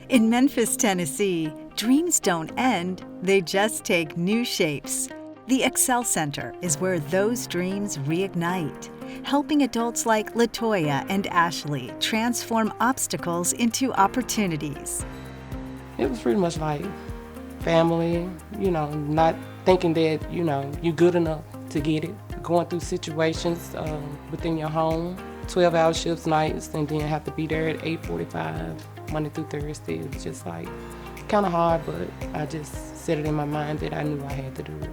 In Memphis, Tennessee, dreams don't end, they just take new shapes. The Excel Center is where those dreams reignite, helping adults like Latonya and Ashley transform obstacles into opportunities. It was pretty much like family, not thinking that, you're good enough to get it. Going through situations within your home, 12-hour shifts nights, and then have to be there at 8:45, Monday through Thursday. It was just like kind of hard, but I just set it in my mind that I knew I had to do it.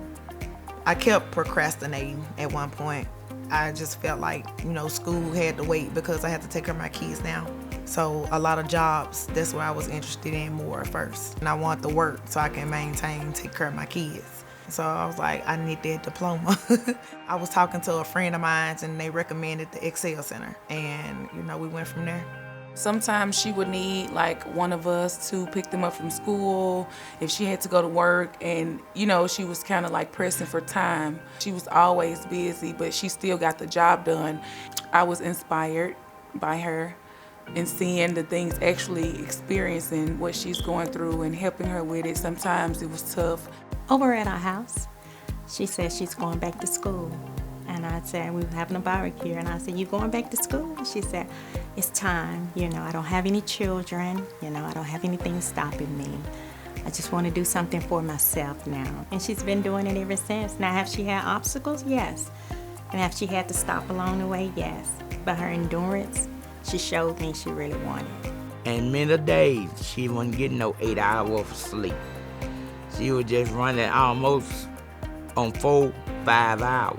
I kept procrastinating at one point. I just felt like, school had to wait because I had to take care of my kids now. So a lot of jobs, that's what I was interested in more first. And I wanted to work so I can take care of my kids. So I was like, I need that diploma. I was talking to a friend of mine and they recommended the Excel Center. And, we went from there. Sometimes she would need one of us to pick them up from school if she had to go to work, and she was kind of pressing for time. She was always busy, but she still got the job done. I was inspired by her and seeing the things, actually experiencing what she's going through and helping her with it. Sometimes it was tough. Over at our house, she said she's going back to school. And I said, we were having a barbecue, and I said, you going back to school? She said, it's time. I don't have any children. I don't have anything stopping me. I just want to do something for myself now. And she's been doing it ever since. Now, have she had obstacles? Yes. And have she had to stop along the way? Yes. But her endurance, she showed me she really wanted. And many days, she wasn't getting no 8 hours of sleep. She was just running almost on 4-5 hours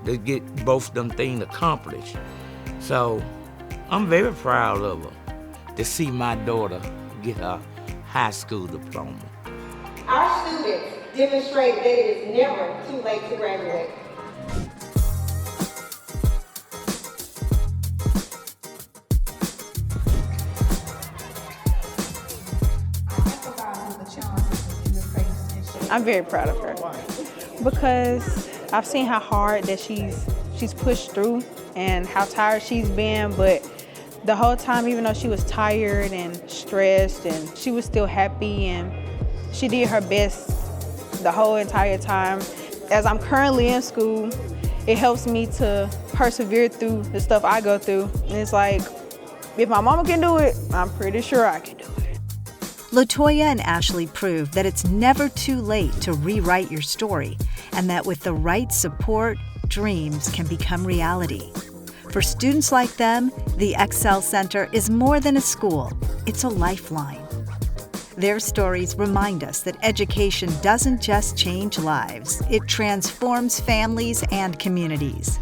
to get both them things accomplished. So I'm very proud of her to see my daughter get her high school diploma. Our students demonstrate that it is never too late to graduate. I'm very proud of her because I've seen how hard that she's pushed through and how tired she's been, but the whole time, even though she was tired and stressed, and she was still happy, and she did her best the whole entire time. As I'm currently in school, it helps me to persevere through the stuff I go through. And it's like, if my mama can do it, I'm pretty sure I can do it. Latonya and Ashley prove that it's never too late to rewrite your story, and that with the right support, dreams can become reality. For students like them, the Excel Center is more than a school, it's a lifeline. Their stories remind us that education doesn't just change lives, it transforms families and communities.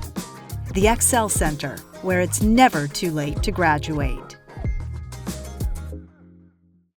The Excel Center, where it's never too late to graduate.